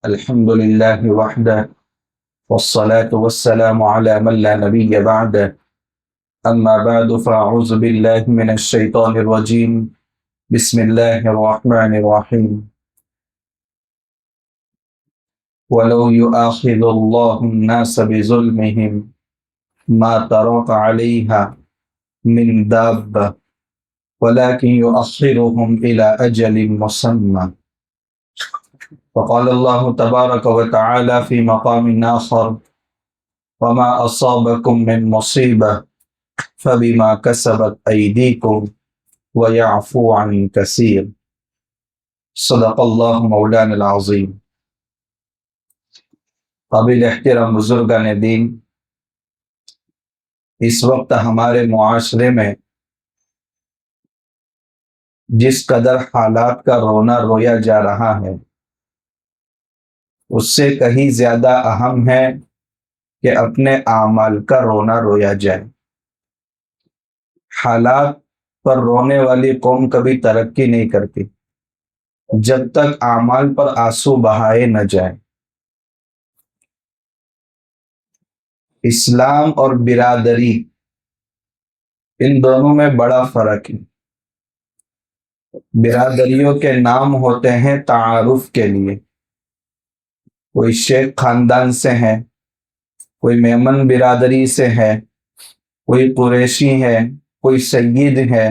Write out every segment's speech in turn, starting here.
الحمد لله وحده والصلاة والسلام على من لا نبي بعده أما بعد فأعوذ بالله من الشيطان الرجيم بسم الله الرحمن الرحيم ولو يؤاخذ الله الناس بظلمهم ما ترك عليها من دابة ولكن يؤخرهم إلى أجل مسمى وقال الله تبارك وتعالى في مقام آخر وما أصابكم من مصيبة فبما كسبت أيديكم ويعفو عن كثير صدق اللہ مولانا العظیم۔ قابل احترام بزرگان دین، اس وقت ہمارے معاشرے میں جس قدر حالات کا رونا رویا جا رہا ہے اس سے کہیں زیادہ اہم ہے کہ اپنے اعمال کا رونا رویا جائے۔ حالات پر رونے والی قوم کبھی ترقی نہیں کرتی جب تک اعمال پر آنسو بہائے نہ جائے۔ اسلام اور برادری، ان دونوں میں بڑا فرق ہے۔ برادریوں کے نام ہوتے ہیں تعارف کے لیے، کوئی شیخ خاندان سے ہے، کوئی میمن برادری سے ہے، کوئی قریشی ہے، کوئی سید ہے۔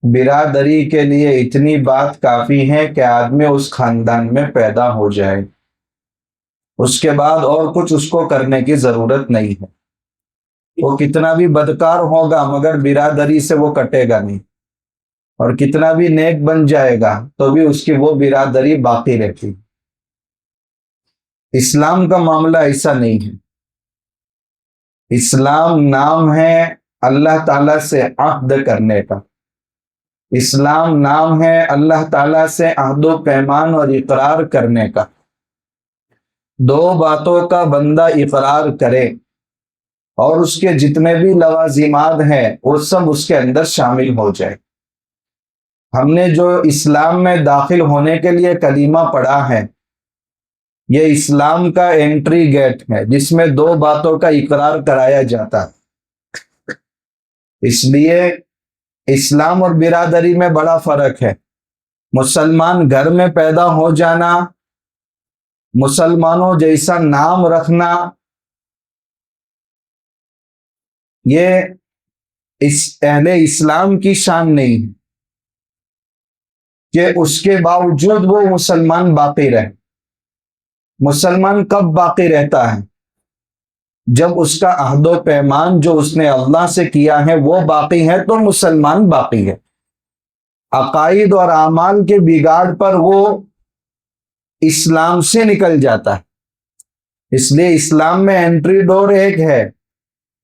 برادری کے لیے اتنی بات کافی ہے کہ آدمی اس خاندان میں پیدا ہو جائے، اس کے بعد اور کچھ اس کو کرنے کی ضرورت نہیں ہے۔ وہ کتنا بھی بدکار ہوگا مگر برادری سے وہ کٹے گا نہیں، اور کتنا بھی نیک بن جائے گا تو بھی اس کی وہ برادری باقی رہتی۔ اسلام کا معاملہ ایسا نہیں ہے۔ اسلام نام ہے اللہ تعالیٰ سے عہد کرنے کا، اسلام نام ہے اللہ تعالیٰ سے عہد و پیمان اور اقرار کرنے کا۔ دو باتوں کا بندہ اقرار کرے اور اس کے جتنے بھی لوازمات ہیں وہ سب اس کے اندر شامل ہو جائے۔ ہم نے جو اسلام میں داخل ہونے کے لیے کلمہ پڑھا ہے، یہ اسلام کا انٹری گیٹ ہے جس میں دو باتوں کا اقرار کرایا جاتا ہے۔ اس لیے اسلام اور برادری میں بڑا فرق ہے۔ مسلمان گھر میں پیدا ہو جانا، مسلمانوں جیسا نام رکھنا، یہ اہل اسلام کی شان نہیں ہے کہ اس کے باوجود وہ مسلمان باقی رہے۔ مسلمان کب باقی رہتا ہے؟ جب اس کا عہد و پیمان جو اس نے اللہ سے کیا ہے وہ باقی ہے تو مسلمان باقی ہے۔ عقائد اور اعمال کے بگاڑ پر وہ اسلام سے نکل جاتا ہے۔ اس لیے اسلام میں انٹری ڈور ایک ہے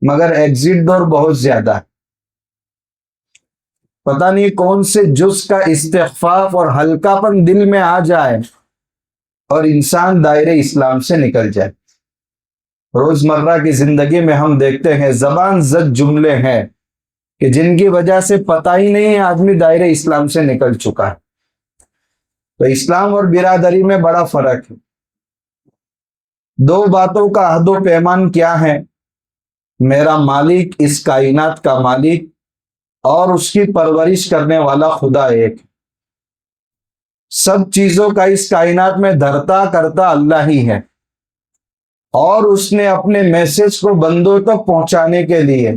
مگر ایگزٹ ڈور بہت زیادہ ہے۔ پتہ نہیں کون سے جز کا استخفاف اور ہلکا پن دل میں آ جائے اور انسان دائرے اسلام سے نکل جائے۔ روزمرہ کی زندگی میں ہم دیکھتے ہیں زبان زد جملے ہیں کہ جن کی وجہ سے پتہ ہی نہیں ہے آدمی دائرے اسلام سے نکل چکا ہے۔ تو اسلام اور برادری میں بڑا فرق ہے۔ دو باتوں کا عہد و پیمان کیا ہے؟ میرا مالک، اس کائنات کا مالک اور اس کی پرورش کرنے والا خدا ایک ہے۔ سب چیزوں کا اس کائنات میں دھرتا کرتا اللہ ہی ہے، اور اس نے اپنے میسج کو بندوں تک پہنچانے کے لیے،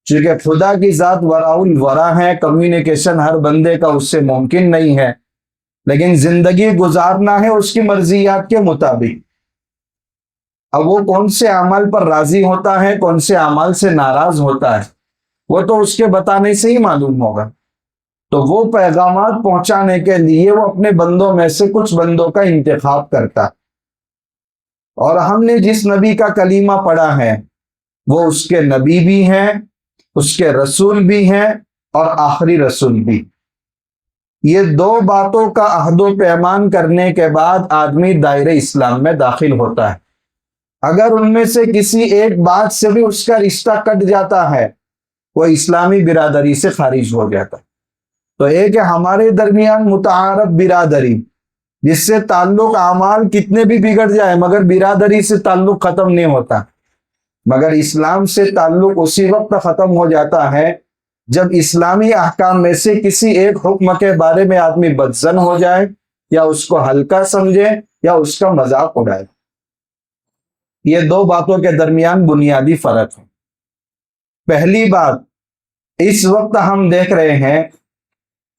چونکہ خدا کی ذات وراء الورا ہے، کمیونیکیشن ہر بندے کا اس سے ممکن نہیں ہے، لیکن زندگی گزارنا ہے اس کی مرضیات کے مطابق۔ اب وہ کون سے اعمال پر راضی ہوتا ہے، کون سے اعمال سے ناراض ہوتا ہے، وہ تو اس کے بتانے سے ہی معلوم ہوگا۔ تو وہ پیغامات پہنچانے کے لیے وہ اپنے بندوں میں سے کچھ بندوں کا انتخاب کرتا، اور ہم نے جس نبی کا کلمہ پڑھا ہے وہ اس کے نبی بھی ہیں، اس کے رسول بھی ہیں، اور آخری رسول بھی۔ یہ دو باتوں کا عہد و پیمان کرنے کے بعد آدمی دائرے اسلام میں داخل ہوتا ہے۔ اگر ان میں سے کسی ایک بات سے بھی اس کا رشتہ کٹ جاتا ہے وہ اسلامی برادری سے خارج ہو جاتا ہے۔ تو ایک ہے ہمارے درمیان متعارف برادری جس سے تعلق اعمال کتنے بھی بگڑ جائے مگر برادری سے تعلق ختم نہیں ہوتا، مگر اسلام سے تعلق اسی وقت ختم ہو جاتا ہے جب اسلامی احکام میں سے کسی ایک حکم کے بارے میں آدمی بدظن ہو جائے یا اس کو ہلکا سمجھے یا اس کا مذاق اڑائے۔ یہ دو باتوں کے درمیان بنیادی فرق ہے۔ پہلی بات، اس وقت ہم دیکھ رہے ہیں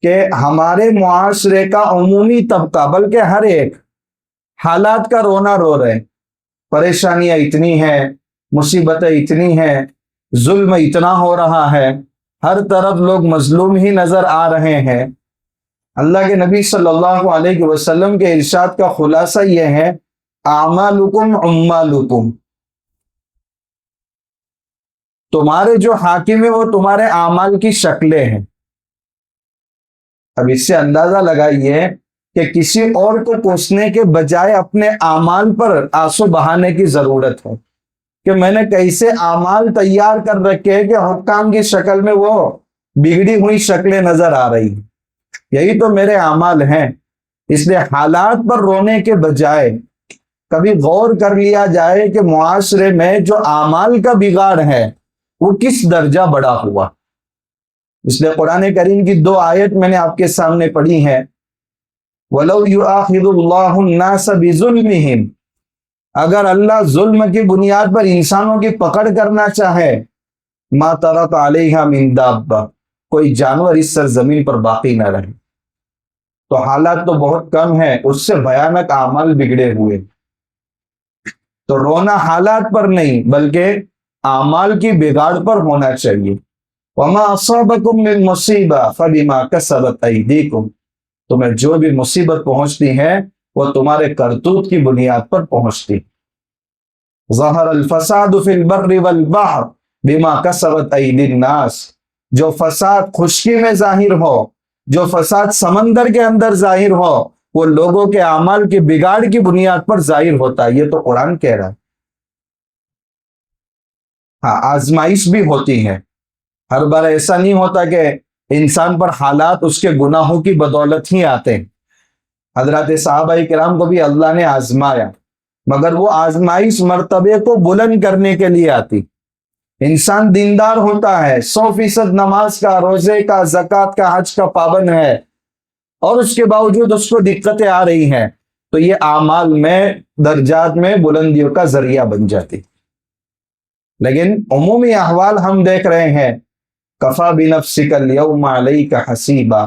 کہ ہمارے معاشرے کا عمومی طبقہ بلکہ ہر ایک حالات کا رونا رو رہے، پریشانیاں اتنی ہیں، مصیبتیں اتنی ہیں، ظلم اتنا ہو رہا ہے، ہر طرف لوگ مظلوم ہی نظر آ رہے ہیں۔ اللہ کے نبی صلی اللہ علیہ وسلم کے ارشاد کا خلاصہ یہ ہے، اعمالکم عمالکم، تمہارے جو حاکم ہے وہ تمہارے اعمال کی شکلیں ہیں۔ اب اس سے اندازہ لگائیے کہ کسی اور کو کوسنے کے بجائے اپنے اعمال پر آنسو بہانے کی ضرورت ہے کہ میں نے کیسے اعمال تیار کر رکھے کہ حکام کی شکل میں وہ بگڑی ہوئی شکلیں نظر آ رہی ہیں، یہی تو میرے اعمال ہیں۔ اس لیے حالات پر رونے کے بجائے کبھی غور کر لیا جائے کہ معاشرے میں جو اعمال کا بگاڑ ہے وہ کس درجہ بڑا ہوا۔ اس لیے قرآن کریم کی دو آیت میں نے آپ کے سامنے پڑھی ہیں، وَلَوْ يُؤَاخِذُ اللَّهُ النَّاسَ بِظُلْمِهِمْ، اگر اللہ ظلم کی بنیاد پر انسانوں کی پکڑ کرنا چاہے، مَا تَرَكَ عَلَيْهَا مِن دَابَّةٍ، کوئی جانور اس سرزمین پر باقی نہ رہے۔ تو حالات تو بہت کم ہیں، اس سے بھیانک اعمال بگڑے ہوئے۔ تو رونا حالات پر نہیں بلکہ اعمال کی بگاڑ پر ہونا چاہیے۔ وَمَا أَصَابَكُم مِّن مُّصِيبَةٍ فَبِمَا كَسَبَتْ أَيْدِيكُمْ، تمہیں جو بھی مصیبت پہنچتی ہے وہ تمہارے کرتوت کی بنیاد پر پہنچتی۔ ظَهَرَ الْفَسَادُ فِي الْبَرِّ وَالْبَحْرِ بِمَا كَسَبَتْ أَيْدِي النَّاسِ، جو فساد خشکی میں ظاہر ہو، جو فساد سمندر کے اندر ظاہر ہو، وہ لوگوں کے اعمال کی بگاڑ کی بنیاد پر ظاہر ہوتا ہے۔ یہ تو قرآن کہہ رہا ہے۔ ہاں، آزمائش بھی ہوتی ہے، ہر بار ایسا نہیں ہوتا کہ انسان پر حالات اس کے گناہوں کی بدولت ہی آتے ہیں۔ حضرات صحابہ کرام کو بھی اللہ نے آزمایا، مگر وہ آزمائش مرتبے کو بلند کرنے کے لیے آتی۔ انسان دیندار ہوتا ہے، 100% نماز کا، روزے کا، زکوٰۃ کا، حج کا پابند ہے، اور اس کے باوجود اس کو دقتیں آ رہی ہیں، تو یہ اعمال میں درجات میں بلندیوں کا ذریعہ بن جاتی۔ لیکن عمومی احوال ہم دیکھ رہے ہیں، کفا بنفسک الیوم علیک حسیبا،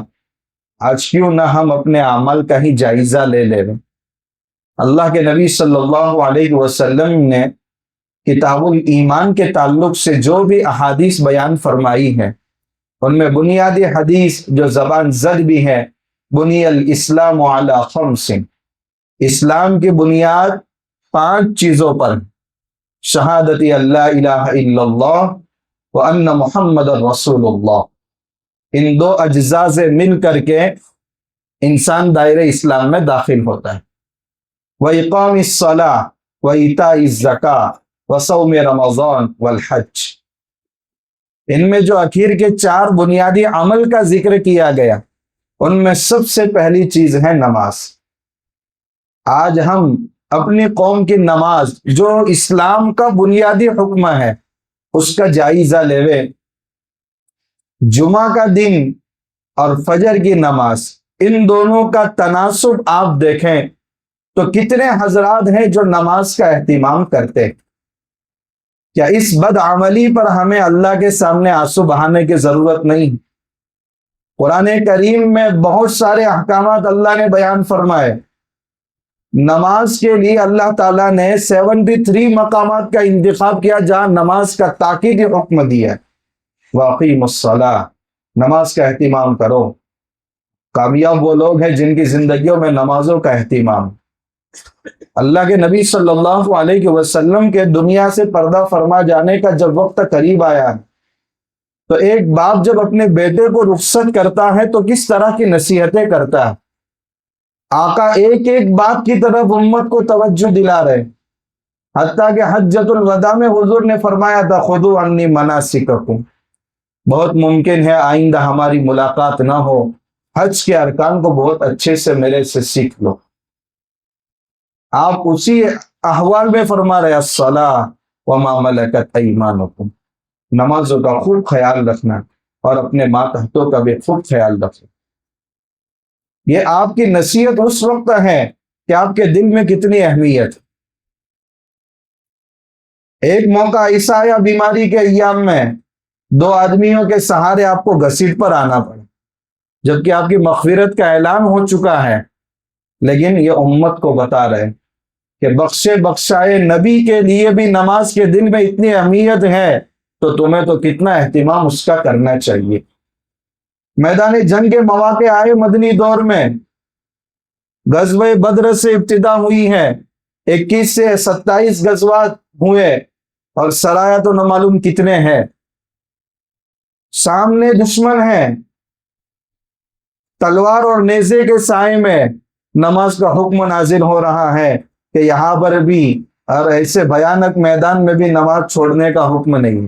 آج کیوں نہ ہم اپنے اعمال کا ہی جائزہ لے لیں۔ اللہ کے نبی صلی اللہ علیہ وسلم نے کتاب الایمان کے تعلق سے جو بھی احادیث بیان فرمائی ہیں، ان میں بنیادی حدیث جو زبان زد بھی ہے، بنی الاسلام علی خمس، اسلام کی بنیاد 5 چیزوں پر، شہادت اللہ الہ الا اللہ وان محمد رسول اللہ۔ ان 2 اجزاء سے مل کر کے انسان دائرہ اسلام میں داخل ہوتا ہے۔ وَإِقَامِ الصَّلَاةِ وَإِيتَاءِ الزَّكَاةِ وَصَوْمِ رَمَضَانَ وَالْحَجِّ، ان میں جو اخیر کے 4 بنیادی عمل کا ذکر کیا گیا، ان میں سب سے پہلی چیز ہے نماز۔ آج ہم اپنی قوم کی نماز جو اسلام کا بنیادی حکم ہے اس کا جائزہ لیوے۔ جمعہ کا دن اور فجر کی نماز، ان دونوں کا تناسب آپ دیکھیں تو کتنے حضرات ہیں جو نماز کا اہتمام کرتے۔ کیا اس بدعملی پر ہمیں اللہ کے سامنے آنسو بہانے کی ضرورت نہیں؟ قرآن کریم میں بہت سارے احکامات اللہ نے بیان فرمائے۔ نماز کے لیے اللہ تعالیٰ نے 73 مقامات کا انتخاب کیا جہاں نماز کا تاکیدی حکم دیا۔ وَأَقِیمُوا الصَّلَاةَ، نماز کا اہتمام کرو۔ کامیاب وہ لوگ ہیں جن کی زندگیوں میں نمازوں کا اہتمام۔ اللہ کے نبی صلی اللہ علیہ وسلم کے دنیا سے پردہ فرما جانے کا جب وقت قریب آیا تو ایک باپ جب اپنے بیٹے کو رخصت کرتا ہے تو کس طرح کی نصیحتیں کرتا ہے۔ آقا ایک ایک بات کی طرف امت کو توجہ دلا رہے، حتیٰ کہ حجۃ الوداع میں حضور نے فرمایا تھا خذوا عنی مناسککم، بہت ممکن ہے آئندہ ہماری ملاقات نہ ہو، حج کے ارکان کو بہت اچھے سے میرے سے سیکھ لو۔ آپ اسی احوال میں فرما رہے الصلاۃ وما ملکت ایمانکم، نمازوں کا خوب خیال رکھنا اور اپنے ماتحتوں کا بھی خوب خیال رکھنا۔ یہ آپ کی نصیحت اس وقت ہے کہ آپ کے دل میں کتنی اہمیت ہے۔ ایک موقع ایسا آیا بیماری کے ایام میں 2 آدمیوں کے سہارے آپ کو گھسیٹ پر آنا پڑا، جبکہ آپ کی مغفرت کا اعلان ہو چکا ہے، لیکن یہ امت کو بتا رہے کہ بخشے بخشائے نبی کے لیے بھی نماز کے دل میں اتنی اہمیت ہے، تو تمہیں تو کتنا اہتمام اس کا کرنا چاہیے۔ میدان جنگ کے مواقع آئے مدنی دور میں، غزوہ بدر سے ابتدا ہوئی ہے، 21 سے 27 غزوات ہوئے اور سرایا تو نہ معلوم کتنے ہیں۔ سامنے دشمن ہے، تلوار اور نیزے کے سائے میں نماز کا حکم نازل ہو رہا ہے کہ یہاں پر بھی اور ایسے بھیانک میدان میں بھی نماز چھوڑنے کا حکم نہیں۔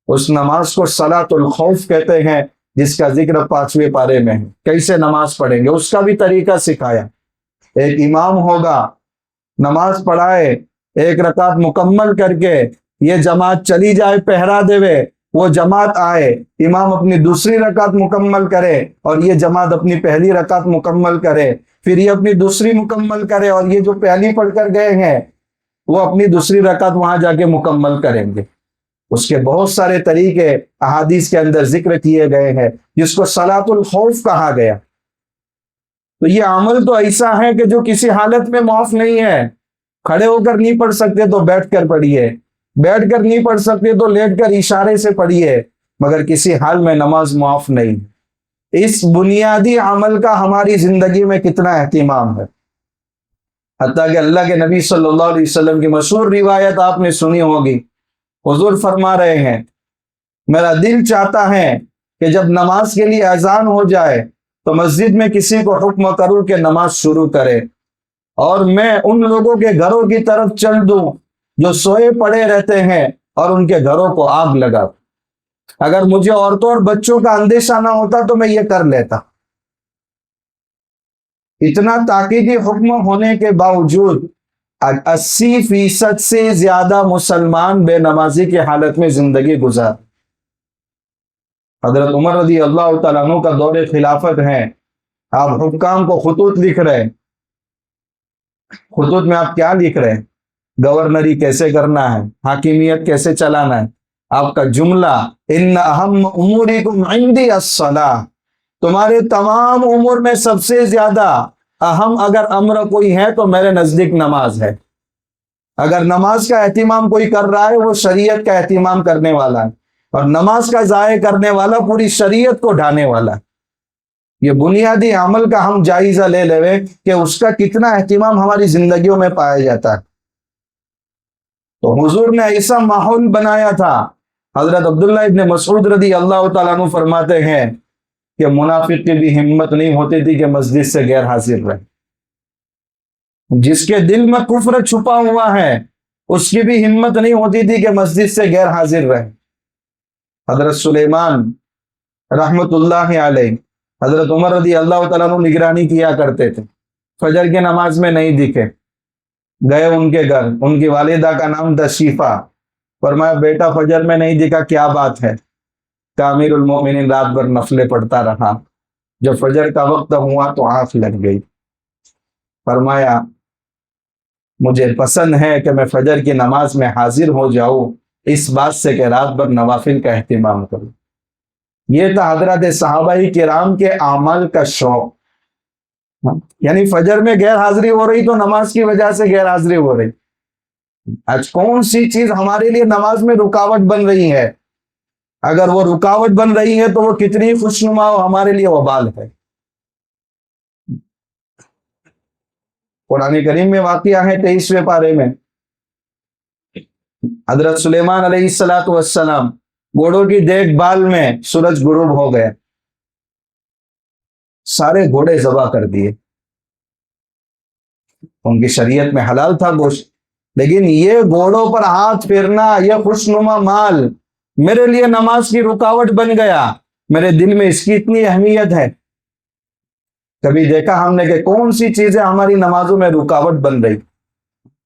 اس نماز کو صلاۃ الخوف کہتے ہیں، جس کا ذکر 5ویں پارے میں ہے۔ کیسے نماز پڑھیں گے اس کا بھی طریقہ سکھایا۔ ایک امام ہوگا، نماز پڑھائے، 1 رکعت مکمل کر کے یہ جماعت چلی جائے، پہرا دے، وہ جماعت آئے، امام اپنی دوسری رکعت مکمل کرے اور یہ جماعت اپنی پہلی رکعت مکمل کرے، پھر یہ اپنی دوسری مکمل کرے اور یہ جو پہلی پڑھ کر گئے ہیں وہ اپنی دوسری رکعت وہاں جا کے مکمل کریں گے۔ اس کے بہت سارے طریقے احادیث کے اندر ذکر کیے گئے ہیں، جس کو صلاۃ الخوف کہا گیا۔ تو یہ عمل تو ایسا ہے کہ جو کسی حالت میں معاف نہیں ہے۔ کھڑے ہو کر نہیں پڑھ سکتے تو بیٹھ کر پڑھیے، بیٹھ کر نہیں پڑھ سکتے تو لیٹ کر اشارے سے پڑھیے، مگر کسی حال میں نماز معاف نہیں۔ اس بنیادی عمل کا ہماری زندگی میں کتنا اہتمام ہے، حتیٰ کہ اللہ کے نبی صلی اللہ علیہ وسلم کی مشہور روایت آپ نے سنی ہوگی۔ حضور فرما رہے ہیں، میرا دل چاہتا ہے کہ جب نماز کے لیے اذان ہو جائے تو مسجد میں کسی کو حکم کروں کہ نماز شروع کرے، اور میں ان لوگوں کے گھروں کی طرف چل دوں جو سوئے پڑے رہتے ہیں اور ان کے گھروں کو آگ لگا۔ اگر مجھے عورتوں اور بچوں کا اندیشہ نہ ہوتا تو میں یہ کر لیتا۔ اتنا تاکیدی حکم ہونے کے باوجود 80% سے زیادہ مسلمان بے نمازی کی حالت میں زندگی گزار۔ حضرت عمر رضی اللہ تعالیٰ عنہ کا دور خلافت ہے، آپ حکام کو خطوط لکھ رہے، خطوط میں آپ کیا لکھ رہے؟ گورنری کیسے کرنا ہے، حاکمیت کیسے چلانا ہے۔ آپ کا جملہ ان اہم امورکم عندی الصلاۃ، تمہارے تمام امور میں سب سے زیادہ اہم اگر امر کوئی ہے تو میرے نزدیک نماز ہے۔ اگر نماز کا اہتمام کوئی کر رہا ہے وہ شریعت کا اہتمام کرنے والا ہے، اور نماز کا ضائع کرنے والا پوری شریعت کو ڈھانے والا ہے۔ یہ بنیادی عمل کا ہم جائزہ لے لیں کہ اس کا کتنا اہتمام ہماری زندگیوں میں پایا جاتا ہے۔ تو حضور نے ایسا ماحول بنایا تھا۔ حضرت عبداللہ ابن مسعود رضی اللہ تعالیٰ عنہ فرماتے ہیں کہ منافق کی بھی ہمت نہیں ہوتی تھی کہ مسجد سے غیر حاضر رہے۔ جس کے دل میں کفر چھپا ہوا ہے اس کی بھی ہمت نہیں ہوتی تھی کہ مسجد سے غیر حاضر رہے۔ حضرت سلیمان رحمت اللہ علیہ، حضرت عمر رضی اللہ تعالیٰ عنہ نگرانی کیا کرتے تھے، فجر کی نماز میں نہیں دکھے، گئے ان کے گھر، ان کی والدہ کا نام تھا شیفا، فرمایا بیٹا فجر میں نہیں دکھا، کیا بات ہے؟ کہ امیر المومنین رات بھر نفلیں پڑھتا رہا، جب فجر کا وقت ہوا تو آنکھ لگ گئی۔ فرمایا مجھے پسند ہے کہ میں فجر کی نماز میں حاضر ہو جاؤں اس بات سے کہ رات بھر نوافل کا اہتمام کروں۔ یہ تھا حضرت صحابہ کرام کے اعمال کا شوق۔ یعنی فجر میں غیر حاضری ہو رہی تو نماز کی وجہ سے غیر حاضری ہو رہی۔ آج کون سی چیز ہمارے لیے نماز میں رکاوٹ بن رہی ہے؟ اگر وہ رکاوٹ بن رہی ہے تو وہ کتنی خوشنما ہو ہمارے لیے وبال ہے۔ قرآن کریم میں واقعہ ہے 23ویں پارے میں، حضرت سلیمان علیہ السلام گھوڑوں کی دیکھ بھال میں سورج غروب ہو گئے، سارے گھوڑے ذبح کر دیے۔ ان کی شریعت میں حلال تھا گوشت، لیکن یہ گھوڑوں پر ہاتھ پھیرنا، یہ خوشنما مال میرے لیے نماز کی رکاوٹ بن گیا۔ میرے دل میں اس کی اتنی اہمیت ہے۔ کبھی دیکھا ہم نے کہ کون سی چیزیں ہماری نمازوں میں رکاوٹ بن رہی؟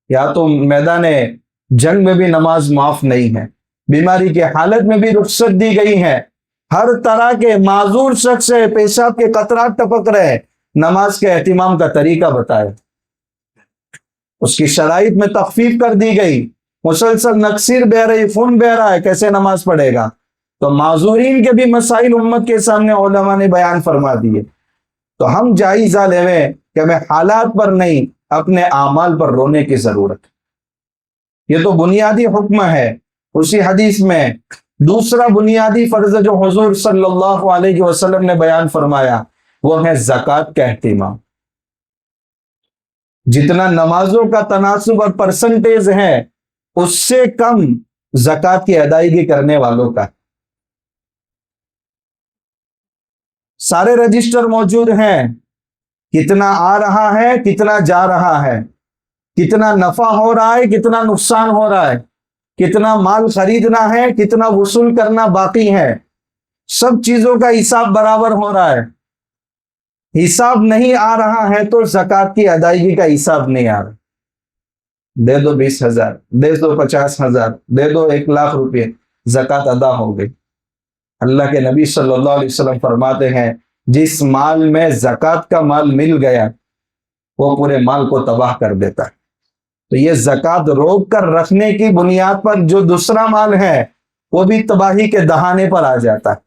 یا تو میدان جنگ میں بھی نماز معاف نہیں ہے، بیماری کی حالت میں بھی رخصت دی گئی ہے، ہر طرح کے معذور شخص ہے، پیشاب کے قطرات ٹپک رہے، نماز کے اہتمام کا طریقہ بتائے، اس کی شرائط میں تخفیف کر دی گئی، مسلسل نقصیر بہ رہی، خون بہ رہا ہے، کیسے نماز پڑھے گا؟ تو معذورین کے بھی مسائل امت کے سامنے علماء نے بیان فرما دیے۔ تو ہم جائزہ لیویں کہ ہمیں حالات پر نہیں، اپنے اعمال پر رونے کی ضرورت ہے۔ یہ تو بنیادی حکم ہے۔ اسی حدیث میں دوسرا بنیادی فرض جو حضور صلی اللہ علیہ وسلم نے بیان فرمایا وہ ہے زکوٰۃ کا اہتمام۔ جتنا نمازوں کا تناسب اور پرسنٹیج ہے اس سے کم زکوٰۃ کی ادائیگی کرنے والوں کا۔ سارے رجسٹر موجود ہیں، کتنا آ رہا ہے، کتنا جا رہا ہے، کتنا نفع ہو رہا ہے، کتنا نقصان ہو رہا ہے، کتنا مال خریدنا ہے، کتنا وصول کرنا باقی ہے، سب چیزوں کا حساب برابر ہو رہا ہے۔ حساب نہیں آ رہا ہے تو زکوٰۃ کی ادائیگی کا حساب نہیں آ رہا۔ دے دو 20,000، دے دو 50,000، دے دو 1,00,000 روپے، زکوٰۃ ادا ہو گئی۔ اللہ کے نبی صلی اللہ علیہ وسلم فرماتے ہیں جس مال میں زکوٰۃ کا مال مل گیا وہ پورے مال کو تباہ کر دیتا ہے۔ تو یہ زکوٰۃ روک کر رکھنے کی بنیاد پر جو دوسرا مال ہے وہ بھی تباہی کے دہانے پر آ جاتا ہے۔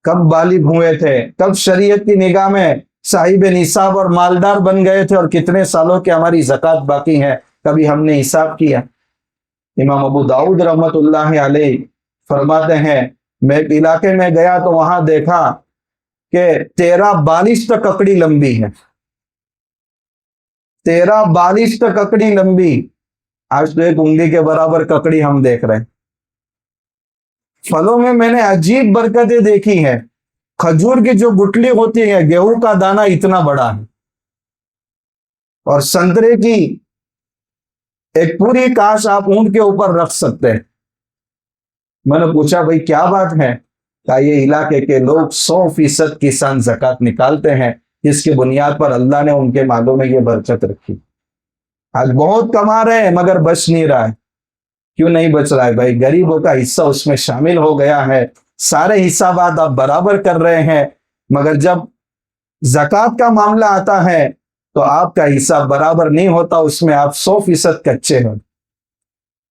کب بالغ ہوئے تھے، کب شریعت کی نگاہ میں صاحب نصاب اور مالدار بن گئے تھے، اور کتنے سالوں کی ہماری زکوٰۃ باقی ہے، کبھی ہم نے حساب کیا؟ امام ابو داؤد رحمت اللہ علیہ فرماتے ہیں میں ایک علاقے میں گیا تو وہاں دیکھا کہ 13 بالشت ککڑی لمبی ہے، 13 بالشت ککڑی لمبی۔ آج تو ایک انگلی کے برابر ککڑی ہم دیکھ رہے ہیں۔ پھلوں میں نے عجیب برکتیں دیکھی ہیں۔ کھجور کی جو گٹلی ہوتی ہے، گیہوں کا دانہ اتنا بڑا ہے، اور سنترے کی ایک پوری کاش آپ اونٹ کے اوپر رکھ سکتے ہیں۔ میں نے پوچھا بھائی کیا بات ہے؟ کہا یہ علاقے کے لوگ 100% کسان زکوٰۃ نکالتے ہیں، جس کی بنیاد پر اللہ نے ان کے مالوں میں یہ برکت رکھی۔ آج بہت کما رہے ہیں مگر بچ نہیں رہا ہے۔ کیوں نہیں بچ رہا ہے بھائی؟ غریبوں کا حصہ اس میں شامل ہو گیا ہے، سارے حسابات آپ برابر کر رہے ہیں، مگر جب زکوٰۃ کا معاملہ آتا ہے تو آپ کا حصہ برابر نہیں ہوتا، اس میں آپ 100% کچے ہیں۔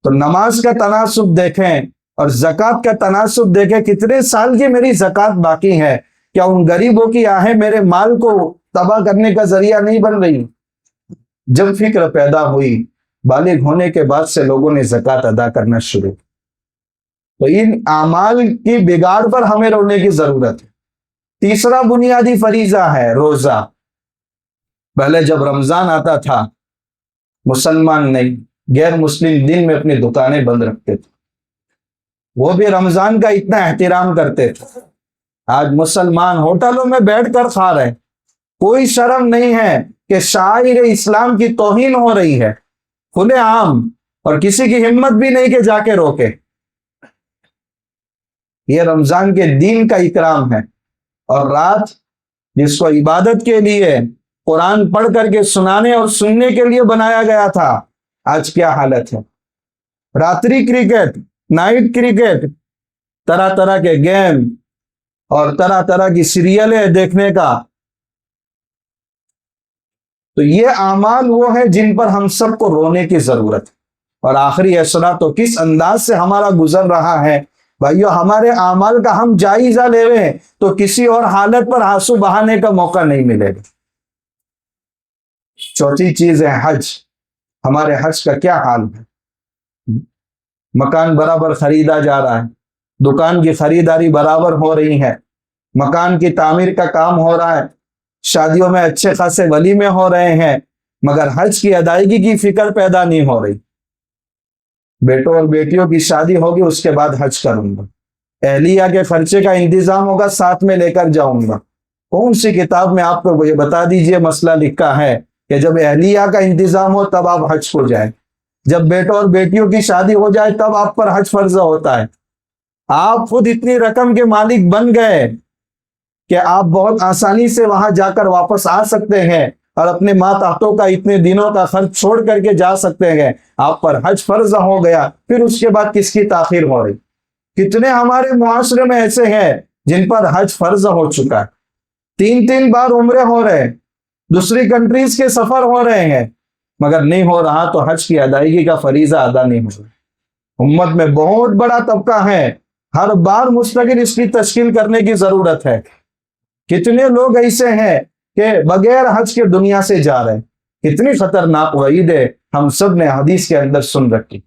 تو نماز کا تناسب دیکھیں اور زکوٰۃ کا تناسب دیکھیں، کتنے سال کی میری زکوٰۃ باقی ہے، کیا ان غریبوں کی آہیں میرے مال کو تباہ کرنے کا ذریعہ نہیں بن رہی؟ جب فکر پیدا ہوئی، بالغ ہونے کے بعد سے لوگوں نے زکوٰۃ ادا کرنا شروع۔ تو ان اعمال کی بگاڑ پر ہمیں رونے کی ضرورت ہے۔ تیسرا بنیادی فریضہ ہے روزہ۔ پہلے جب رمضان آتا تھا مسلمان نہیں، غیر مسلم دن میں اپنی دکانیں بند رکھتے تھے، وہ بھی رمضان کا اتنا احترام کرتے تھے۔ آج مسلمان ہوٹلوں میں بیٹھ کر کھا رہے، کوئی شرم نہیں ہے کہ شاعر اسلام کی توہین ہو رہی ہے کھلے عام، اور کسی کی ہمت بھی نہیں کہ جا کے روکے۔ یہ رمضان کے دین کا اکرام ہے، اور رات جس کو عبادت کے لیے قرآن پڑھ کر کے سنانے اور سننے کے لیے بنایا گیا تھا، آج کیا حالت ہے؟ راتری کرکٹ، نائٹ کرکٹ، طرح طرح کے گیم اور طرح طرح کی سیریلیں دیکھنے کا۔ تو یہ اعمال وہ ہیں جن پر ہم سب کو رونے کی ضرورت ہے۔ اور آخری اشرا تو کس انداز سے ہمارا گزر رہا ہے بھائیو، ہمارے اعمال کا ہم جائزہ لیں تو کسی اور حالت پر آنسو بہانے کا موقع نہیں ملے گا۔ چوتھی چیز ہے حج۔ ہمارے حج کا کیا حال ہے؟ مکان برابر خریدا جا رہا ہے، دکان کی خریداری برابر ہو رہی ہے، مکان کی تعمیر کا کام ہو رہا ہے، شادیوں میں اچھے خاصے ولیمے ہو رہے ہیں، مگر حج کی ادائیگی کی فکر پیدا نہیں ہو رہی۔ بیٹوں اور بیٹیوں کی شادی ہوگی، اس کے بعد حج کروں گا، اہلیہ کے خرچے کا انتظام ہوگا، ساتھ میں لے کر جاؤں گا۔ کون سی کتاب میں آپ کو یہ بتا دیجئے مسئلہ لکھا ہے کہ جب اہلیہ کا انتظام ہو تب آپ حج کو جائیں، جب بیٹوں اور بیٹیوں کی شادی ہو جائے تب آپ پر حج فرض ہوتا ہے؟ آپ خود اتنی رقم کے مالک بن گئے کہ آپ بہت آسانی سے وہاں جا کر واپس آ سکتے ہیں، اور اپنے ماتحتوں کا اتنے دنوں کا خرچ چھوڑ کر کے جا سکتے ہیں، آپ پر حج فرض ہو گیا، پھر اس کے بعد کس کی تاخیر ہو رہی؟ کتنے ہمارے معاشرے میں ایسے ہیں جن پر حج فرض ہو چکا ہے، 3 بار عمرے ہو رہے ہیں، دوسری کنٹریز کے سفر ہو رہے ہیں، مگر نہیں ہو رہا تو حج کی ادائیگی کا فریضہ ادا نہیں ہو رہا۔ امت میں بہت بڑا طبقہ ہے، ہر بار مستقل اس کی تشکیل کرنے کی ضرورت ہے۔ کتنے لوگ ایسے ہیں کہ بغیر حج کے دنیا سے جا رہے ہیں، کتنی خطرناک وعید ہے، ہم سب نے حدیث کے اندر سن رکھی۔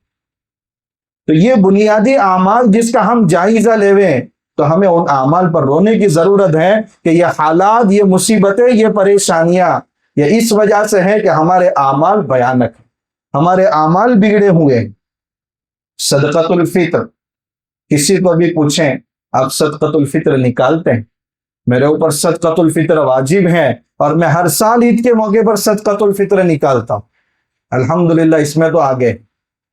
تو یہ بنیادی اعمال جس کا ہم جائزہ لیویں تو ہمیں ان اعمال پر رونے کی ضرورت ہے کہ یہ حالات، یہ مصیبتیں، یہ پریشانیاں یہ اس وجہ سے ہے کہ ہمارے اعمال بھیانک ہیں، ہمارے اعمال بگڑے ہوئے ہیں۔ صدقۃ الفطر، کسی کو بھی پوچھیں آپ صدقۃ الفطر نکالتے ہیں؟ میرے اوپر صدقۃ الفطر واجب ہے اور میں ہر سال عید کے موقع پر صدقۃ الفطر نکالتا ہوں، الحمدللہ اس میں تو آگے۔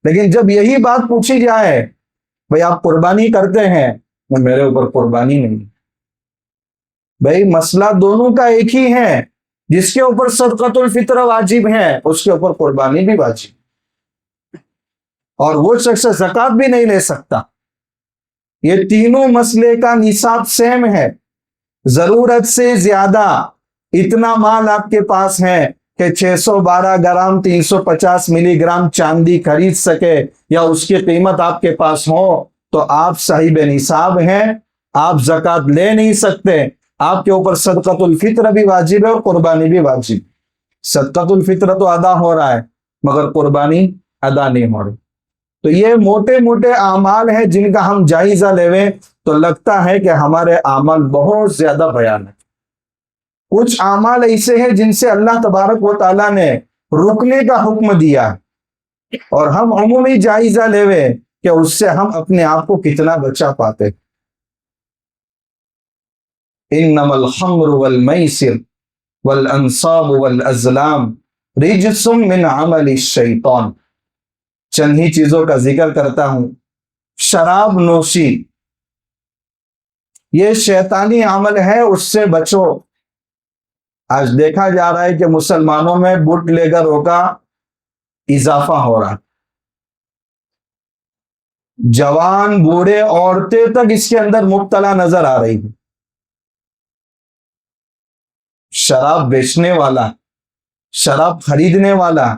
لیکن جب یہی بات پوچھی جائے بھئی آپ قربانی کرتے ہیں، میرے اوپر قربانی نہیں۔ بھئی مسئلہ دونوں کا ایک ہی ہے، جس کے اوپر صدقۃ الفطر واجب ہے اس کے اوپر قربانی بھی واجب، اور وہ شخص زکوٰۃ بھی نہیں لے سکتا۔ یہ تینوں مسئلے کا نصاب سیم ہے، ضرورت سے زیادہ اتنا مال آپ کے پاس ہے کہ 612 گرام 350 ملی گرام چاندی خرید سکے یا اس کی قیمت آپ کے پاس ہو تو آپ صاحب نصاب ہیں، آپ زکوٰۃ لے نہیں سکتے، آپ کے اوپر صدقۃ الفطر بھی واجب ہے اور قربانی بھی واجب۔ صدقۃ الفطر تو ادا ہو رہا ہے مگر قربانی ادا نہیں ہو رہی۔ تو یہ موٹے موٹے اعمال ہیں جن کا ہم جائزہ لیویں تو لگتا ہے کہ ہمارے اعمال بہت زیادہ بھیانک۔ کچھ اعمال ایسے ہیں جن سے اللہ تبارک و تعالیٰ نے رکنے کا حکم دیا اور ہم عمومی جائزہ لیویں کہ اس سے ہم اپنے آپ کو کتنا بچا پاتے۔ انما الخمر والمیسر والانصاب والازلام رجس من عمل الشیطان۔ چند ہی چیزوں کا ذکر کرتا ہوں۔ شراب نوشی یہ شیطانی عمل ہے، اس سے بچو۔ آج دیکھا جا رہا ہے کہ مسلمانوں میں بٹ لیگروں کا اضافہ ہو رہا، جوان بوڑھے عورتیں تک اس کے اندر مبتلا نظر آ رہی ہیں۔ شراب بیچنے والا، شراب خریدنے والا،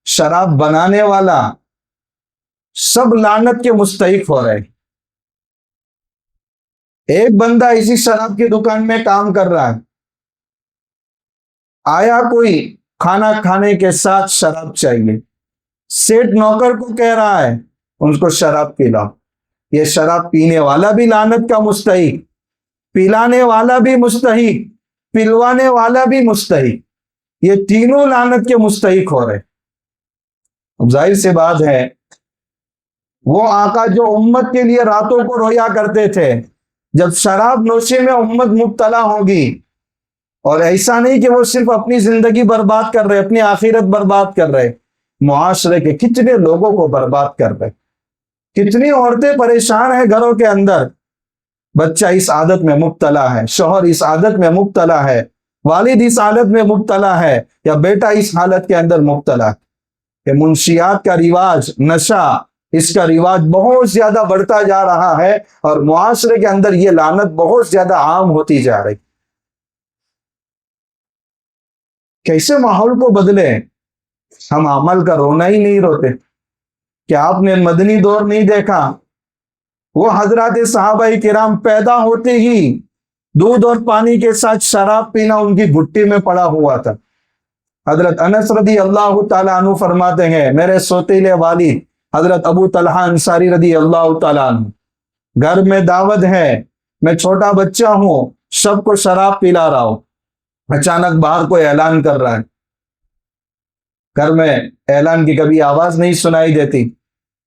شراب بنانے والا سب لعنت کے مستحق ہو رہے۔ ایک بندہ اسی شراب کی دکان میں کام کر رہا ہے، آیا کوئی کھانا کھانے کے ساتھ شراب چاہیے، سیٹ نوکر کو کہہ رہا ہے ان کو شراب پلاؤ۔ یہ شراب پینے والا بھی لعنت کا مستحق، پلانے والا بھی مستحق، پلوانے والا بھی مستحق، یہ تینوں لعنت کے مستحق ہو رہے۔ اب ظاہر سی بات ہے وہ آقا جو امت کے لیے راتوں کو رویا کرتے تھے، جب شراب نوشی میں امت مبتلا ہوگی، اور ایسا نہیں کہ وہ صرف اپنی زندگی برباد کر رہے، اپنی آخرت برباد کر رہے، معاشرے کے کتنے لوگوں کو برباد کر رہے، کتنی عورتیں پریشان ہیں گھروں کے اندر، بچہ اس عادت میں مبتلا ہے، شوہر اس عادت میں مبتلا ہے، والد اس حالت میں مبتلا ہے، یا بیٹا اس حالت کے اندر مبتلا ہے کہ منشیات کا رواج، نشہ، اس کا رواج بہت زیادہ بڑھتا جا رہا ہے اور معاشرے کے اندر یہ لعنت بہت زیادہ عام ہوتی جا رہی۔ کیسے ماحول کو بدلے؟ ہم عمل کا رونا ہی نہیں روتے۔ کیا آپ نے مدنی دور نہیں دیکھا؟ وہ حضرات صحابہ کرام پیدا ہوتے ہی دودھ اور پانی کے ساتھ شراب پینا ان کی گھٹی میں پڑا ہوا تھا۔ حضرت انس رضی اللہ تعالیٰ عنہ فرماتے ہیں، میرے سوتیلے والد حضرت ابو طلحہ انصاری رضی اللہ تعالیٰ عنہ، گھر میں دعوت ہے، میں چھوٹا بچہ ہوں، سب کو شراب پلا رہا ہوں، اچانک باہر کوئی اعلان کر رہا ہے، گھر میں اعلان کی کبھی آواز نہیں سنائی دیتی،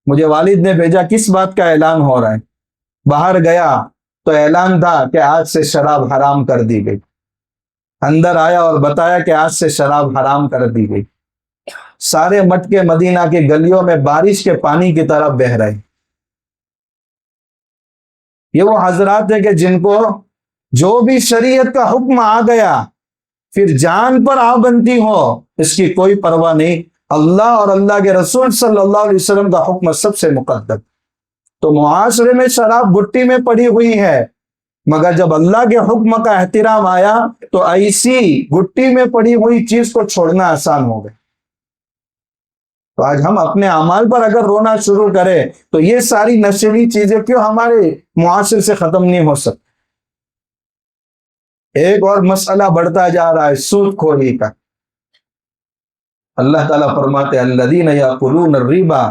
مجھے والد نے بھیجا کس بات کا اعلان ہو رہا ہے، باہر گیا تو اعلان تھا کہ آج سے شراب حرام کر دی گئی، اندر آیا اور بتایا کہ آج سے شراب حرام کر دی گئی، سارے مٹکے مدینہ کے گلیوں میں بارش کے پانی کی طرح بہہ رہے۔ یہ وہ حضرات ہیں کہ جن کو جو بھی شریعت کا حکم آ گیا پھر جان پر آ بنتی ہو، اس کی کوئی پرواہ نہیں، اللہ اور اللہ کے رسول صلی اللہ علیہ وسلم کا حکم سب سے مقدم۔ تو معاشرے میں شراب گٹی میں پڑی ہوئی ہے، مگر جب اللہ کے حکم کا احترام آیا تو ایسی گٹی میں پڑی ہوئی چیز کو چھوڑنا آسان ہو گیا۔ تو آج ہم اپنے اعمال پر اگر رونا شروع کریں تو یہ ساری نشیلی چیزیں کیوں ہمارے معاشرے سے ختم نہیں ہو سکتی؟ ایک اور مسئلہ بڑھتا جا رہا ہے، سود خوری کا۔ اللہ تعالیٰ فرماتے ہیں الذین یاکلون الربا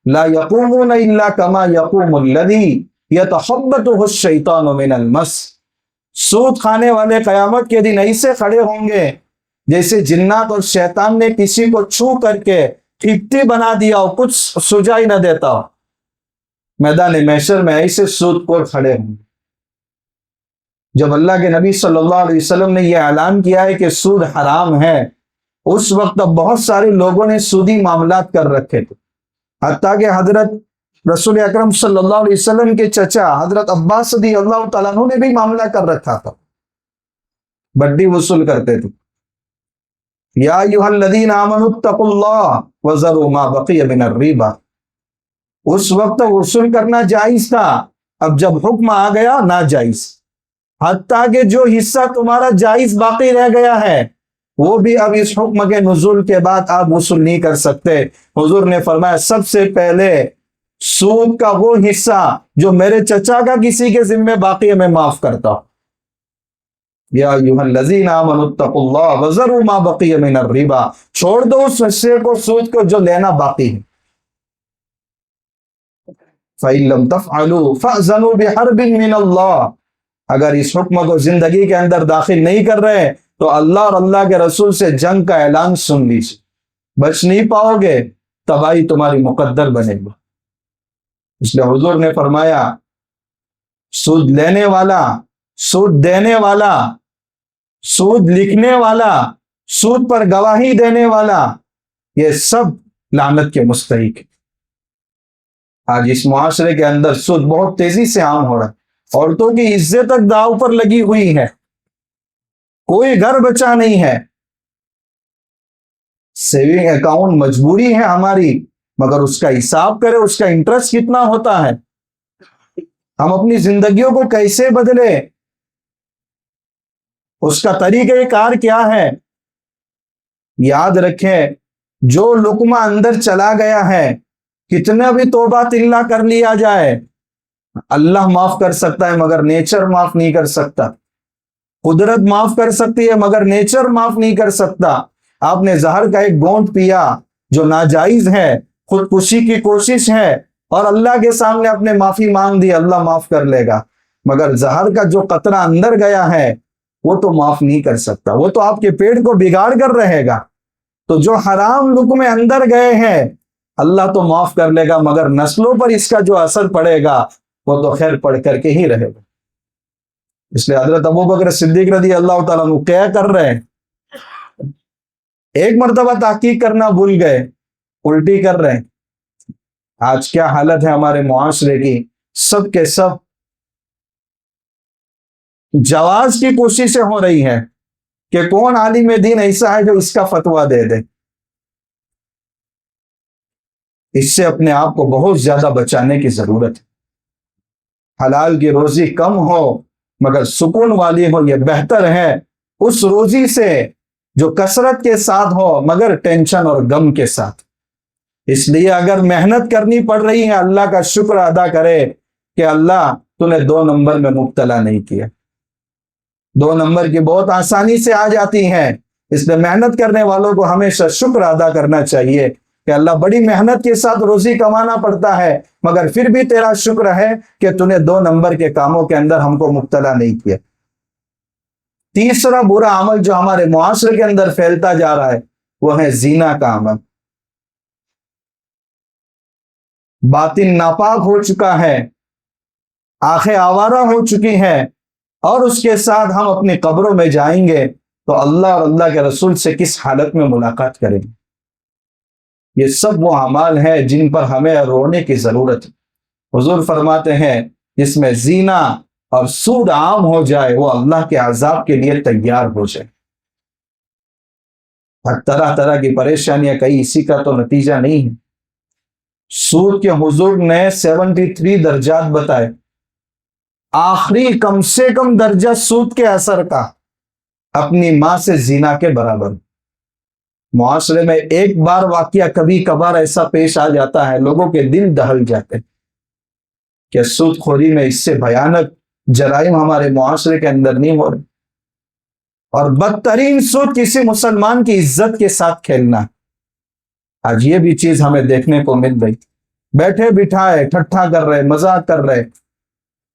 لا یقومون الا کما یقوم الذی یتخبطہ الشیطان من المس۔ سود کھانے والے قیامت کے دن ایسے کھڑے ہوں گے جیسے جنات اور شیطان نے کسی کو چھو کر کے ٹھیکتی بنا دیا ہو، کچھ سجائی نہ دیتا ہو۔ میدان محشر میں ایسے سود خور کھڑے ہوں گے۔ جب اللہ کے نبی صلی اللہ علیہ وسلم نے یہ اعلان کیا ہے کہ سود حرام ہے، اس وقت بہت سارے لوگوں نے سودی معاملات کر رکھے تھے، حتیٰ کہ حضرت رسول اکرم صلی اللہ علیہ وسلم کے چچا حضرت عباس رضی اللہ تعالیٰ عنہ نے بھی معاملہ کر رکھا تھا، بڈی وصول کرتے تھے۔ یا ایھا الذین آمنوا اتقوا اللہ وذروا ما بقی من الربا۔ اس وقت وصول کرنا جائز تھا، اب جب حکم آ گیا ناجائز، حتیٰ کہ جو حصہ تمہارا جائز باقی رہ گیا ہے وہ بھی اب اس حکم کے نزول کے بعد آپ وصول نہیں کر سکتے۔ حضور نے فرمایا سب سے پہلے سود کا وہ حصہ جو میرے چچا کا کسی کے ذمہ باقی ہے میں معاف کرتا ہوں۔ یا ایھا الذین آمنوا اتقوا اللہ وذروا ما بقی من الربا، چھوڑ دو اس حصے کو، سود کو جو لینا باقی ہے۔ فَإِن لَّمْ تَفْعَلُوا فَأْذَنُوا بِحَرْبٍ مِّنَ اللَّهِ۔ اگر اس حکم کو زندگی کے اندر داخل نہیں کر رہے تو اللہ اور اللہ کے رسول سے جنگ کا اعلان سن لیجیے، بچ نہیں پاؤ گے، تباہی تمہاری مقدر بنے گا۔ اس لیے حضور نے فرمایا سود لینے والا، سود دینے والا، سود لکھنے والا، سود پر گواہی دینے والا، یہ سب لعنت کے مستحق ہیں۔ آج اس معاشرے کے اندر سود بہت تیزی سے عام ہو رہا ہے، عورتوں کی عزت تک داؤ پر لگی ہوئی ہے، کوئی گھر بچا نہیں ہے۔ سیونگ اکاؤنٹ مجبوری ہے ہماری، مگر اس کا حساب کرے اس کا انٹرسٹ کتنا ہوتا ہے۔ ہم اپنی زندگیوں کو کیسے بدلے، اس کا طریقہ کار کیا ہے؟ یاد رکھیں جو لقمہ اندر چلا گیا ہے، کتنا بھی توبہ تلہ کر لیا جائے، اللہ معاف کر سکتا ہے مگر نیچر معاف نہیں کر سکتا۔ قدرت معاف کر سکتی ہے مگر نیچر معاف نہیں کر سکتا۔ آپ نے زہر کا ایک گھونٹ پیا جو ناجائز ہے، خودکشی کی کوشش ہے، اور اللہ کے سامنے اپنے معافی مانگ دی، اللہ معاف کر لے گا، مگر زہر کا جو قطرہ اندر گیا ہے وہ تو معاف نہیں کر سکتا، وہ تو آپ کے پیٹ کو بگاڑ کر رہے گا۔ تو جو حرام لقمے اندر گئے ہیں اللہ تو معاف کر لے گا، مگر نسلوں پر اس کا جو اثر پڑے گا وہ تو خیر پڑھ کر کے ہی رہے گا۔ اس لیے حضرت ابوبکر صدیق رضی اللہ تعالیٰ عنہ کیا کر رہے ہیں؟ ایک مرتبہ تحقیق کرنا بھول گئے، الٹی کر رہے ہیں۔ آج کیا حالت ہے ہمارے معاشرے کی، سب کے سب جواز کی کوششیں ہو رہی ہیں کہ کون عالم دین ایسا ہے جو اس کا فتویٰ دے دے۔ اس سے اپنے آپ کو بہت زیادہ بچانے کی ضرورت ہے۔ حلال کی روزی کم ہو مگر سکون والی ہو، یہ بہتر ہے اس روزی سے جو کثرت کے ساتھ ہو مگر ٹینشن اور غم کے ساتھ۔ اس لیے اگر محنت کرنی پڑ رہی ہے اللہ کا شکر ادا کرے کہ اللہ تو نے 2 نمبر میں مبتلا نہیں کیا۔ 2 نمبر کی بہت آسانی سے آ جاتی ہیں، اس لیے محنت کرنے والوں کو ہمیشہ شکر ادا کرنا چاہیے کہ اللہ بڑی محنت کے ساتھ روزی کمانا پڑتا ہے مگر پھر بھی تیرا شکر ہے کہ تو نے 2 نمبر کے کاموں کے اندر ہم کو مبتلا نہیں کیا۔ تیسرا برا عمل جو ہمارے معاشرے کے اندر پھیلتا جا رہا ہے وہ ہے زنا کا عمل۔ باطن ناپاک ہو چکا ہے، آنکھیں آوارہ ہو چکی ہیں، اور اس کے ساتھ ہم اپنی قبروں میں جائیں گے تو اللہ اور اللہ کے رسول سے کس حالت میں ملاقات کریں گے۔ یہ سب وہ اعمال ہیں جن پر ہمیں رونے کی ضرورت ہے۔ حضور فرماتے ہیں جس میں زنا اور سود عام ہو جائے وہ اللہ کے عذاب کے لیے تیار ہو جائے۔ اور طرح طرح کی پریشانیاں، کہیں اسی کا تو نتیجہ نہیں ہے۔ سود کے حضور نے 73 درجات بتائے، آخری کم سے کم درجہ سود کے اثر کا اپنی ماں سے زنا کے برابر۔ معاشرے میں ایک بار واقعہ کبھی کبھار ایسا پیش آ جاتا ہے، لوگوں کے دل دہل جاتے ہیں کہ سود خوری میں اس سے بھیانک جرائم ہمارے معاشرے کے اندر نہیں ہو رہے۔ اور بدترین سود کسی مسلمان کی عزت کے ساتھ کھیلنا۔ آج یہ بھی چیز ہمیں دیکھنے کو مل رہی، بیٹھے بٹھائے ٹھٹھا کر رہے، مذاق کر رہے،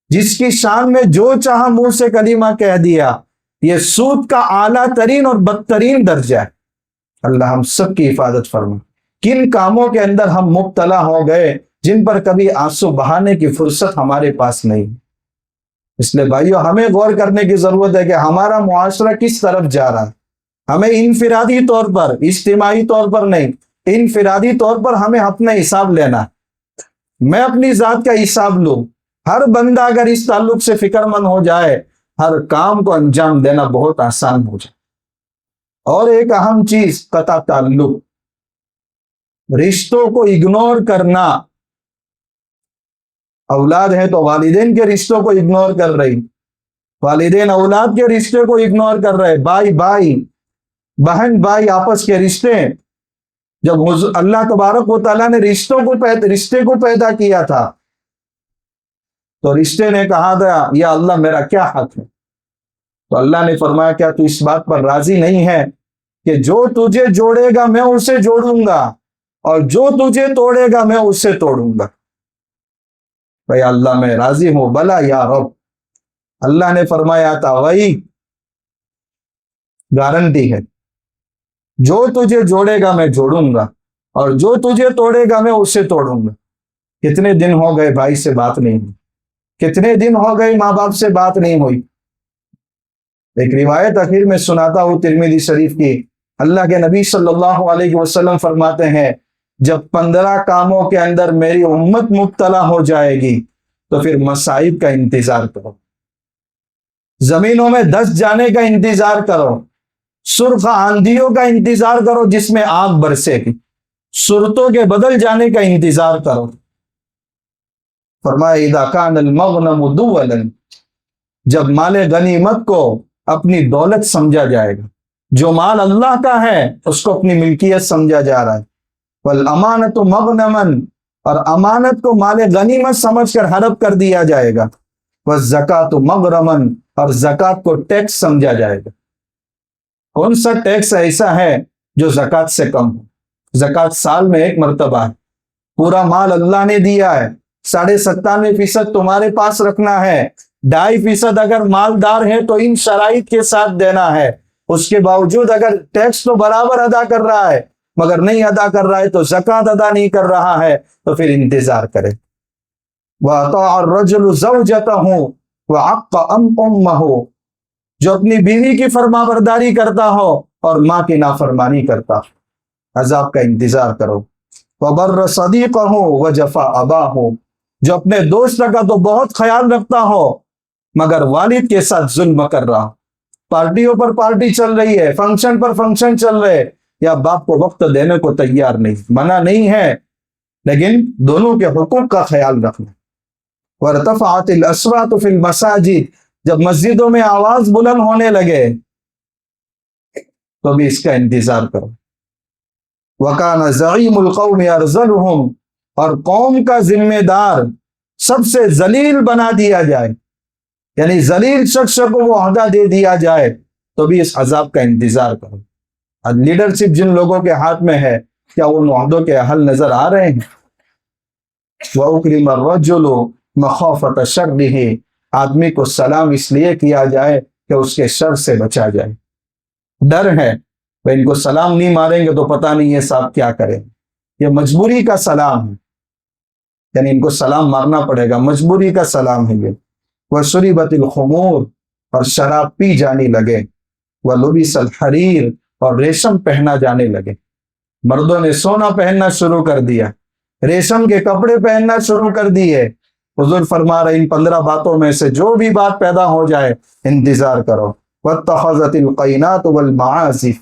جس کی شان میں جو چاہا منہ سے کلمہ کہہ دیا۔ یہ سود کا اعلیٰ ترین اور بدترین درجہ ہے۔ اللہ ہم سب کی حفاظت فرمائے۔ کن کاموں کے اندر ہم مبتلا ہو گئے جن پر کبھی آنسو بہانے کی فرصت ہمارے پاس نہیں۔ اس لیے بھائیو، ہمیں غور کرنے کی ضرورت ہے کہ ہمارا معاشرہ کس طرف جا رہا ہے۔ ہمیں انفرادی طور پر، اجتماعی طور پر نہیں، انفرادی طور پر ہمیں اپنا حساب لینا۔ میں اپنی ذات کا حساب لوں۔ ہر بندہ اگر اس تعلق سے فکر مند ہو جائے، ہر کام کو انجام دینا بہت آسان ہو جائے۔ اور ایک اہم چیز، قطع تعلق، رشتوں کو اگنور کرنا۔ اولاد ہے تو والدین کے رشتوں کو اگنور کر رہی، والدین اولاد کے رشتے کو اگنور کر رہے، بھائی بھائی، بہن بھائی آپس کے رشتے۔ جب اللہ تبارک و تعالیٰ نے رشتے کو پیدا کیا تھا تو رشتے نے کہا تھا، یا اللہ میرا کیا حق ہے؟ تو اللہ نے فرمایا، کیا تو اس بات پر راضی نہیں ہے کہ جو تجھے جوڑے گا میں اسے جوڑوں گا، اور جو تجھے توڑے گا میں اسے توڑوں گا؟ بھائی اللہ میں راضی ہوں، بلا یا رب۔ اللہ نے فرمایا تھا، وہی گارنٹی ہے، جو تجھے جوڑے گا میں جوڑوں گا، اور جو تجھے توڑے گا میں اسے توڑوں گا۔ کتنے دن ہو گئے بھائی سے بات نہیں ہوئی، کتنے دن ہو گئے ماں باپ سے بات نہیں ہوئی۔ ایک روایت اخیر میں سناتا ہوں ترمذی شریف کی، اللہ کے نبی صلی اللہ علیہ وسلم فرماتے ہیں، جب 15 کاموں کے اندر میری امت مبتلا ہو جائے گی تو پھر مصائب کا انتظار کرو، زمینوں میں دس جانے کا انتظار کرو، سرخ آندھیوں کا انتظار کرو جس میں آگ برسے گی، صورتوں کے بدل جانے کا انتظار کرو۔ فرمایا، اذا کان المغنم دولا، جب مال غنیمت کو اپنی دولت سمجھا جائے گا، جو مال اللہ کا ہے اس کو اپنی ملکیت سمجھا جا رہا ہے، والامانۃ مغنما، اور امانت کو مال غنیمت سمجھ کر ہڑپ کر دیا جائے گا، والزکوٰۃ مغرما، اور زکوٰۃ کو ٹیکس سمجھا جائے گا۔ کون سا ٹیکس ایسا ہے جو زکوٰۃ سے کم ہو؟ زکوٰۃ سال میں ایک مرتبہ ہے، پورا مال اللہ نے دیا ہے، 97.5% تمہارے پاس رکھنا ہے، 2.5% اگر مالدار ہے تو ان شرائط کے ساتھ دینا ہے۔ اس کے باوجود اگر ٹیکس تو برابر ادا کر رہا ہے مگر نہیں ادا کر رہا ہے، تو زکوٰۃ ادا نہیں کر رہا ہے، تو پھر انتظار کرے۔ وَأَطَاعَ الرَّجُلُ زَوْجَتَهُ وَعَقَّ أُمَّهُ، جو اپنی بیوی کی فرما برداری کرتا ہو اور ماں کی نافرمانی کرتا ہو، عذاب کا انتظار کرو۔ وَبَرَّ صَدِيقَهُ وَجَفَا أَبَاهُ، جو اپنے دوست کا تو بہت خیال رکھتا ہو مگر والد کے ساتھ ظلم کر رہا ہو، پارٹیوں پر پارٹی چل رہی ہے، فنکشن پر فنکشن چل رہے، یا باپ کو وقت دینے کو تیار نہیں، منع نہیں ہے لیکن دونوں کے حقوق کا خیال رکھنا۔ وَارْتَفَعَتِ الْأَصْوَاتُ فِي الْمَسَاجِدِ، جب مسجدوں میں آواز بلند ہونے لگے تو بھی اس کا انتظار کرو۔ وَكَانَ زَعِيمُ الْقَوْمِ أَرْذَلُهُمْ، اور قوم کا ذمہ دار سب سے ذلیل بنا دیا جائے، یعنی ذلیل شخص کو وہ عہدہ دے دیا جائے، تو بھی اس عذاب کا انتظار کرو۔ اب لیڈرشپ جن لوگوں کے ہاتھ میں ہے، کیا ان عہدوں کے حل نظر آ رہے ہیں؟ وَأُكْرِمَ الرَّجُلُ مَخَافَةَ شَرِّهِ، آدمی کو سلام اس لیے کیا جائے کہ اس کے شر سے بچا جائے۔ ڈر ہے کہ ان کو سلام نہیں ماریں گے تو پتہ نہیں یہ صاحب کیا کریں، یہ مجبوری کا سلام ہے، یعنی ان کو سلام مارنا پڑے گا، مجبوری کا سلام ہے یہ۔ وَشُرِبَتِ الْخُمُورُ، اور شراب پی جانے لگے، وَلُبِسَ الْحَرِيرُ، اور ریشم پہنا جانے لگے۔ مردوں نے سونا پہننا شروع کر دیا، ریشم کے کپڑے پہننا شروع کر دیے۔ حضور فرما رہے ان 15 باتوں میں سے جو بھی بات پیدا ہو جائے انتظار کرو۔ وَاتَّخَذَتِ الْقَيْنَاتُ وَالْمَعَازِفُ،